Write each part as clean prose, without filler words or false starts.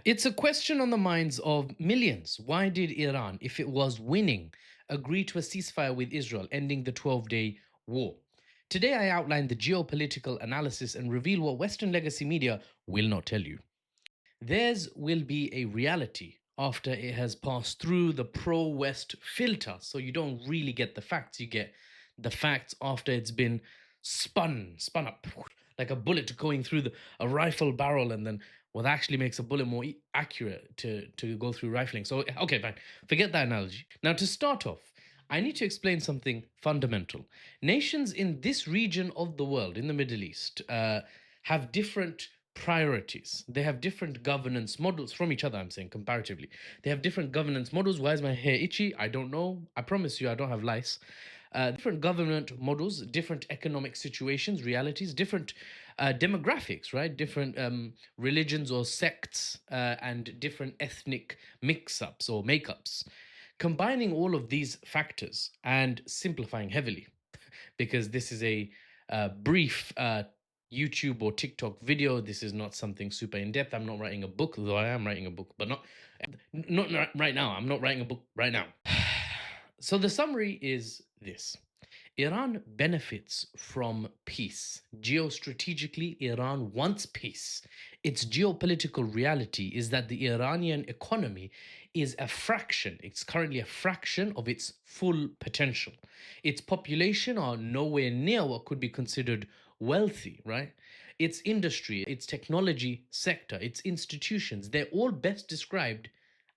It's a question on the minds of millions. Why did Iran, if it was winning, agree to a ceasefire with Israel, ending the 12-day war? Today, I outline the geopolitical analysis and reveal what Western legacy media will not tell you. Theirs will be a reality after it has passed through the pro West filter. So you don't really get the facts. You get the facts after it's been spun up like a bullet going through a rifle barrel, and then what actually makes a bullet more accurate to go through rifling. So, okay, fine. Forget that analogy. Now, to start off, I need to explain something fundamental. Nations in this region of the world, in the Middle East, have different priorities. They have different governance models from each other, I'm saying comparatively. They have different governance models. Why is my hair itchy? I don't know. I promise you, I don't have lice. Different government models, different economic situations, realities, different demographics, right? Different religions or sects, and different ethnic mix ups or makeups. Combining all of these factors and simplifying heavily, because this is a brief YouTube or TikTok video. This is not something super in depth. I'm not writing a book, though I am writing a book, but not right now. I'm not writing a book right now. So the summary is this. Iran benefits from peace. Geostrategically, Iran wants peace. Its geopolitical reality is that the Iranian economy is a fraction, it's currently a fraction of its full potential. Its population are nowhere near what could be considered wealthy, right? Its industry, its technology sector, its institutions, they're all best described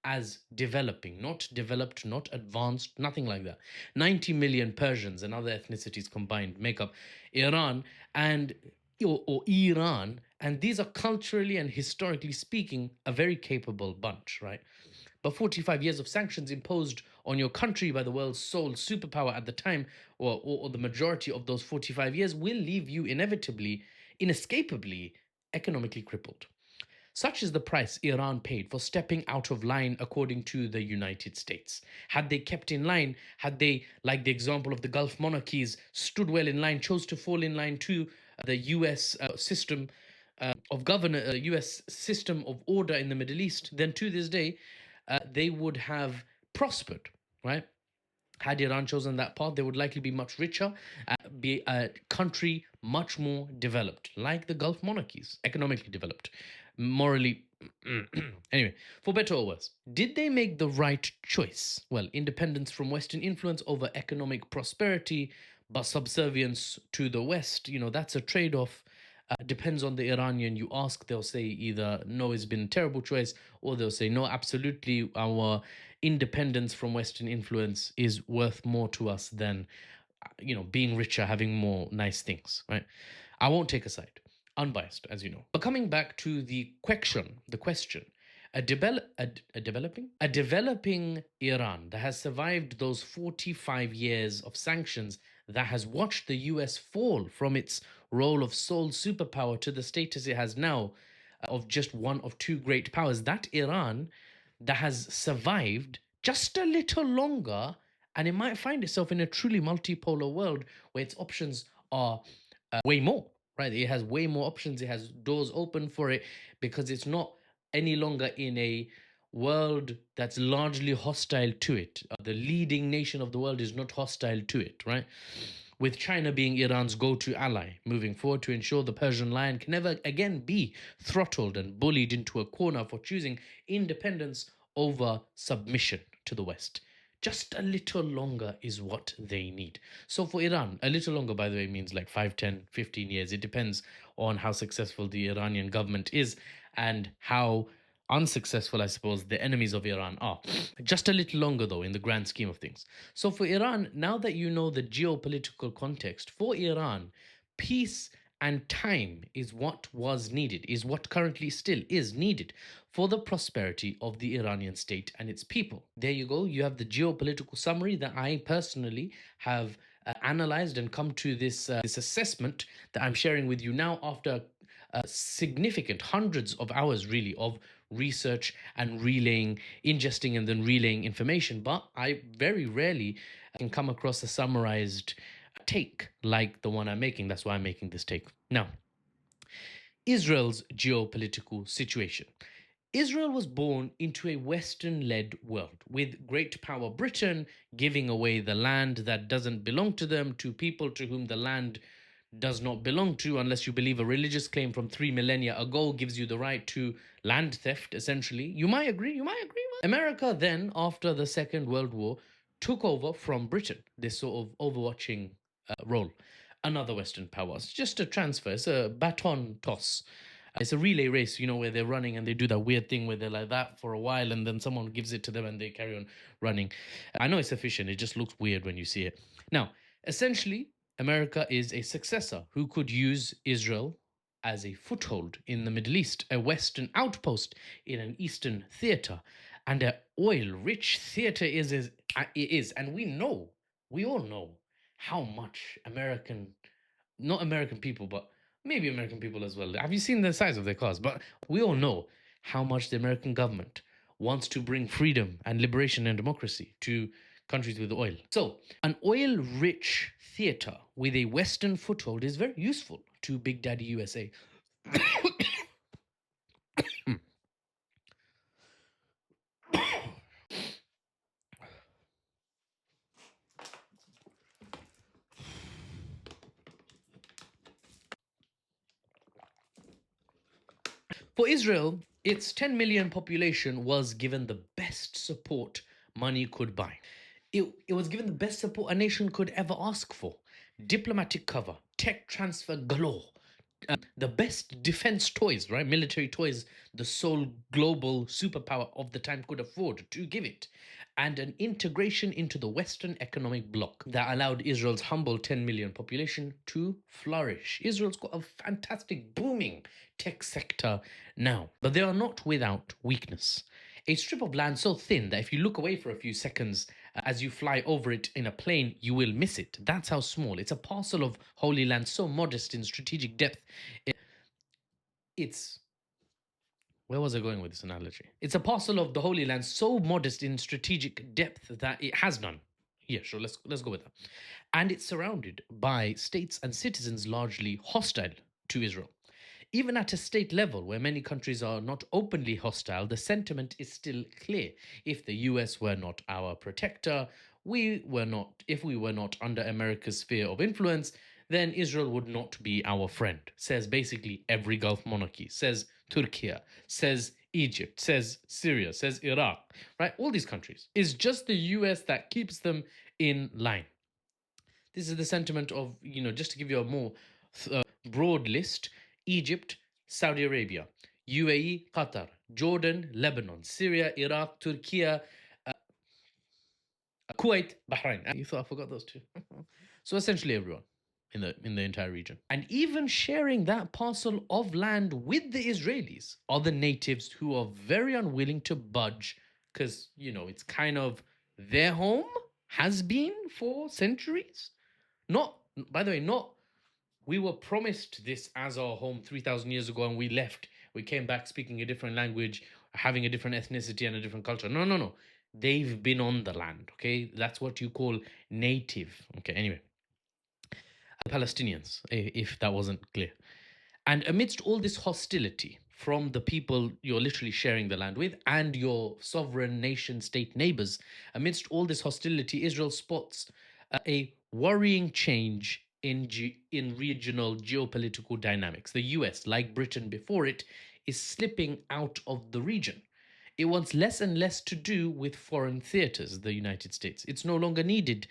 as developing, not developed, not advanced, nothing like that. 90 million Persians and other ethnicities combined make up Iran and or Iran, and these are culturally and historically speaking a very capable bunch, right? But 45 years of sanctions imposed on your country by the world's sole superpower at the time, or the majority of those 45 years, will leave you inevitably, inescapably economically crippled. Such is the price Iran paid for stepping out of line, according to the United States. Had they kept in line, had they, like the example of the Gulf monarchies, stood well in line, chose to fall in line to the US system US system of order in the Middle East, then to this day, they would have prospered, right? Had Iran chosen that path, they would likely be much richer, be a country much more developed, like the Gulf monarchies, economically developed, morally. Anyway, for better or worse, did they make the right choice? Well, independence from Western influence over economic prosperity, but subservience to the West, that's a trade off. Depends on the Iranian you ask. They'll say either no, it's been a terrible choice, or they'll say no, absolutely, our independence from Western influence is worth more to us than being richer, having more nice things, right? I won't take a side, unbiased, as you know. But coming back to the question, a developing Iran that has survived those 45 years of sanctions, that has watched the US fall from its role of sole superpower to the status it has now, of just one of two great powers, that Iran that has survived just a little longer, and it might find itself in a truly multipolar world where its options are way more, right? It has way more options. It has doors open for it because it's not any longer in a world that's largely hostile to it. The leading nation of the world is not hostile to it, right? With China being Iran's go to ally moving forward to ensure the Persian lion can never again be throttled and bullied into a corner for choosing independence over submission to the West. Just a little longer is what they need. So for Iran, a little longer, by the way, means like 5, 10, 15 years. It depends on how successful the Iranian government is and how unsuccessful, I suppose, the enemies of Iran are. Just a little longer, though, in the grand scheme of things. So for Iran, now that you know the geopolitical context, for Iran, peace and time is what was needed, is what currently still is needed for the prosperity of the Iranian state and its people. There you go. You have the geopolitical summary that I personally have analyzed and come to this assessment that I'm sharing with you now after significant hundreds of hours, really, of research and relaying, ingesting and then relaying information. But I very rarely can come across a summarized take like the one I'm making. That's why I'm making this take. Now, Israel's geopolitical situation. Israel was born into a Western led world with great power Britain giving away the land that doesn't belong to them to people to whom the land does not belong to, unless you believe a religious claim from 3 millennia ago gives you the right to land theft, essentially. You might agree, you might agree. America then, after the Second World War, took over from Britain, this sort of overwatching role. Another Western power. It's just a transfer, it's a baton toss. It's a relay race, where they're running and they do that weird thing where they're like that for a while and then someone gives it to them and they carry on running. I know it's efficient, it just looks weird when you see it. Now, essentially, America is a successor who could use Israel as a foothold in the Middle East, a Western outpost in an Eastern theater, and an oil-rich theater is. And we all know how much not American people, but maybe American people as well. Have you seen the size of their cars? But we all know how much the American government wants to bring freedom and liberation and democracy to countries with oil. So, an oil rich theater with a Western foothold is very useful to Big Daddy USA. For Israel, its 10 million population was given the best support money could buy. It was given the best support a nation could ever ask for: diplomatic cover, tech transfer galore, the best defense toys, right? Military toys, the sole global superpower of the time could afford to give it, and an integration into the Western economic bloc that allowed Israel's humble 10 million population to flourish. Israel's got a fantastic, booming tech sector now, but they are not without weakness. A strip of land so thin that if you look away for a few seconds as you fly over it in a plane, you will miss it. That's how small. It's a parcel of Holy Land so modest in strategic depth. It's where was I going with this analogy? It's a parcel of the Holy Land so modest in strategic depth that it has none. Yeah, sure. Let's go with that. And it's surrounded by states and citizens largely hostile to Israel. Even at a state level, where many countries are not openly hostile, the sentiment is still clear. If the US were not our protector, if we were not under America's sphere of influence, then Israel would not be our friend, says basically every Gulf monarchy, says Turkey, says Egypt, says Syria, says Iraq, right? All these countries. It's just the US that keeps them in line. This is the sentiment of, just to give you a more broad list: Egypt, Saudi Arabia, UAE, Qatar, Jordan, Lebanon, Syria, Iraq, Turkey, Kuwait, Bahrain. You thought I forgot those two? So essentially everyone in the entire region. And even sharing that parcel of land with the Israelis are the natives who are very unwilling to budge because, it's kind of their home, has been for centuries. Not, by the way, not we were promised this as our home 3,000 years ago and we left. We came back speaking a different language, having a different ethnicity and a different culture. No, no, no. They've been on the land, okay? That's what you call native. Okay, anyway. Palestinians, if that wasn't clear. And amidst all this hostility from the people you're literally sharing the land with and your sovereign nation state neighbors, amidst all this hostility, Israel spots a worrying change in regional geopolitical dynamics. The US, like Britain before it, is slipping out of the region. It wants less and less to do with foreign theaters, the United States. It's no longer needed.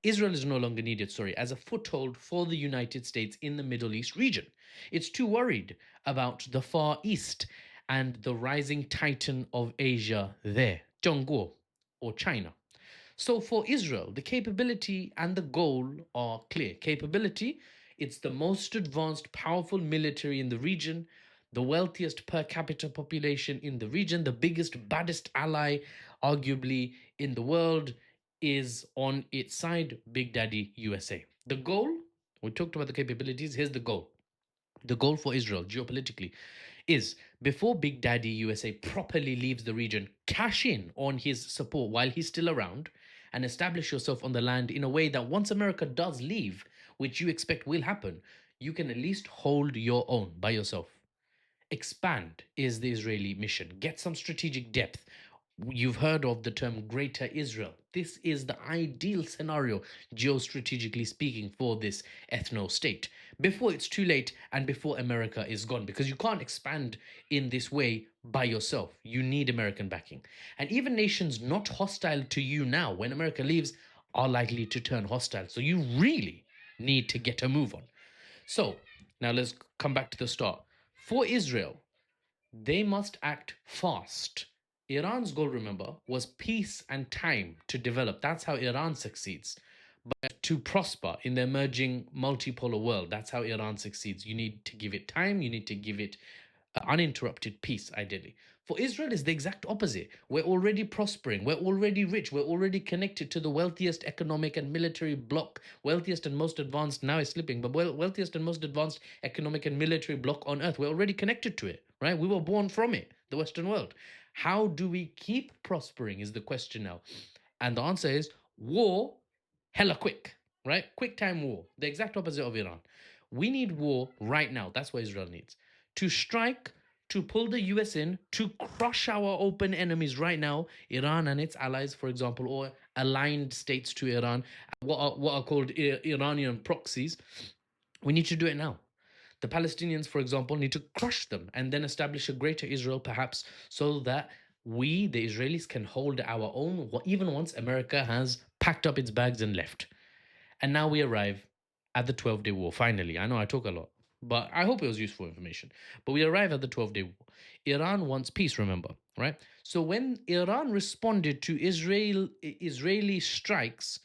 Israel is no longer needed, as a foothold for the United States in the Middle East region. It's too worried about the Far East and the rising titan of Asia there, Zhongguo, or China. So for Israel, the capability and the goal are clear. Capability, it's the most advanced, powerful military in the region, the wealthiest per capita population in the region, the biggest, baddest ally, arguably, in the world, is on its side, Big Daddy USA. The goal, we talked about the capabilities, here's the goal. The goal for Israel geopolitically is, before Big Daddy USA properly leaves the region, cash in on his support while he's still around and establish yourself on the land in a way that once America does leave, which you expect will happen, you can at least hold your own by yourself. expand is the Israeli mission. Get some strategic depth. You've heard of the term Greater Israel. This is the ideal scenario, geostrategically speaking, for this ethno state before it's too late and before America is gone, because you can't expand in this way by yourself. You need American backing. And even nations not hostile to you now, when America leaves, are likely to turn hostile. So you really need to get a move on. So now let's come back to the start. For Israel, they must act fast. Iran's goal, remember, was peace and time to develop. That's how Iran succeeds. But to prosper in the emerging multipolar world, that's how Iran succeeds. You need to give it time, you need to give it uninterrupted peace, ideally. For Israel, is the exact opposite. We're already prospering, we're already rich, we're already connected to the wealthiest economic and military bloc, wealthiest and most advanced, now it's slipping, but wealthiest and most advanced economic and military bloc on earth. We're already connected to it, right? We were born from it, the Western world. How do we keep prospering is the question now. And the answer is war, hella quick, right? Quick time war, the exact opposite of Iran. We need war right now. That's what Israel needs. To strike, to pull the US in, to crush our open enemies right now, Iran and its allies, for example, or aligned states to Iran, what are called Iranian proxies. We need to do it now. The Palestinians, for example, need to crush them and then establish a greater Israel, perhaps, so that we, the Israelis, can hold our own, even once America has packed up its bags and left. And now we arrive at the 12-day war, finally. I know I talk a lot, but I hope it was useful information. But we arrive at the 12-day war. Iran wants peace, remember, right? So when Iran responded to Israeli strikes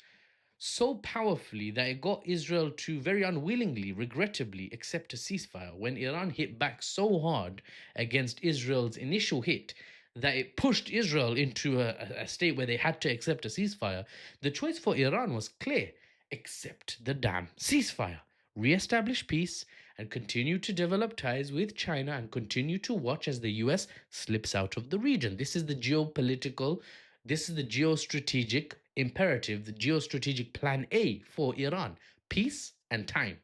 so powerfully that it got Israel to very unwillingly, regrettably, accept a ceasefire, when Iran hit back so hard against Israel's initial hit that it pushed Israel into a state where they had to accept a ceasefire, the choice for Iran was clear: accept the damn ceasefire, re-establish peace, and continue to develop ties with China and continue to watch as the US slips out of the region. This is the geopolitical, this is the geostrategic imperative, the geostrategic plan A for Iran: peace and time.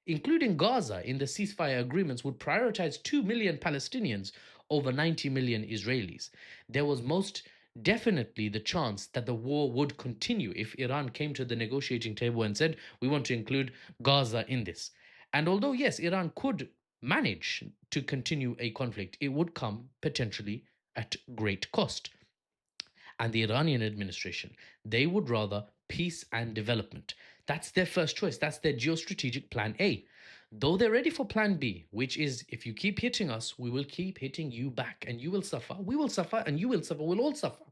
Including Gaza in the ceasefire agreements would prioritize 2 million Palestinians over 90 million Israelis. There was most definitely the chance that the war would continue if Iran came to the negotiating table and said, we want to include Gaza in this. And although, yes, Iran could manage to continue a conflict, it would come potentially at great cost. And the Iranian administration, they would rather peace and development. That's their first choice. That's their geostrategic plan A. Though they're ready for plan B, which is, if you keep hitting us, we will keep hitting you back and you will suffer. We will suffer and you will suffer. We'll all suffer.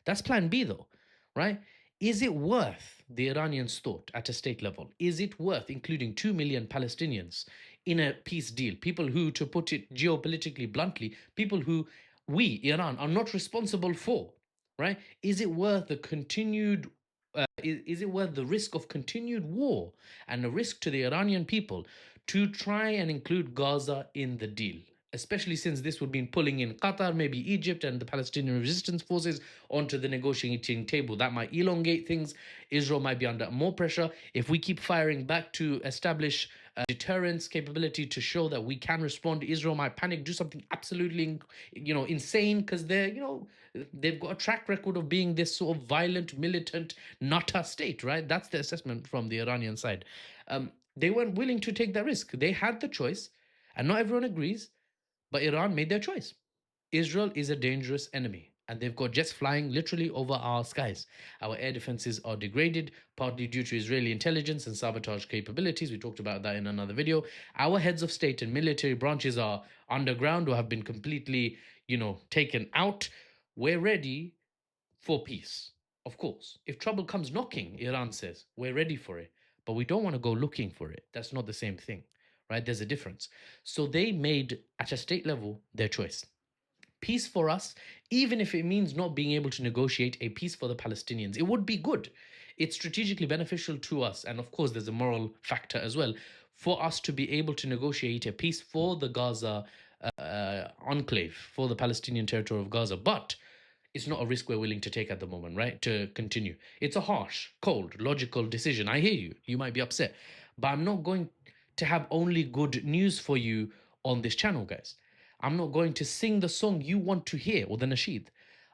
That's plan B, though, right? Is it worth, the Iranians thought at a state level, is it worth including 2 million Palestinians in a peace deal? People who, to put it geopolitically bluntly, people who we, Iran, are not responsible for, right? Is it worth the continued is it worth the risk of continued war and the risk to the Iranian people to try and include Gaza in the deal? Especially since this would mean pulling in Qatar, maybe Egypt, and the Palestinian resistance forces onto the negotiating table. That might elongate things. Israel might be under more pressure. If we keep firing back to establish deterrence capability to show that we can respond, Israel might panic, do something absolutely, insane, because they've got a track record of being this sort of violent, militant, nutter state, right? That's the assessment from the Iranian side. They weren't willing to take that risk. They had the choice, and not everyone agrees, but Iran made their choice. Israel is a dangerous enemy, and they've got jets flying literally over our skies. Our air defenses are degraded, partly due to Israeli intelligence and sabotage capabilities. We talked about that in another video. Our heads of state and military branches are underground or have been completely, taken out. We're ready for peace, of course. If trouble comes knocking, Iran says, we're ready for it, but we don't want to go looking for it. That's not the same thing, right? There's a difference. So they made, at a state level, their choice. Peace for us, even if it means not being able to negotiate a peace for the Palestinians, it would be good. It's strategically beneficial to us. And of course, there's a moral factor as well for us to be able to negotiate a peace for the Gaza enclave, for the Palestinian territory of Gaza. But it's not a risk we're willing to take at the moment, right? To continue. It's a harsh, cold, logical decision. I hear you. You might be upset. But I'm not going to have only good news for you on this channel, guys. I'm not going to sing the song you want to hear or the nasheed.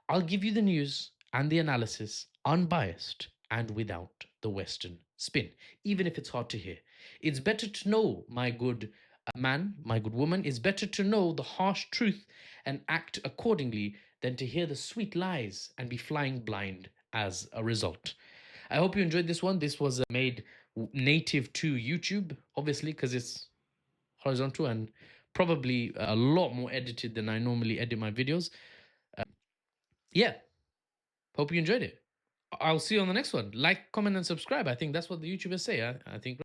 I'll give you the news and the analysis, unbiased and without the Western spin, even if it's hard to hear. It's better to know, my good man, my good woman, it's better to know the harsh truth and act accordingly than to hear the sweet lies and be flying blind as a result. I hope you enjoyed this one. This was made native to YouTube, obviously, because it's horizontal and probably a lot more edited than I normally edit my videos. Yeah, hope you enjoyed it. I'll see you on the next one. Like, comment, and subscribe. I think that's what the YouTubers say. I think.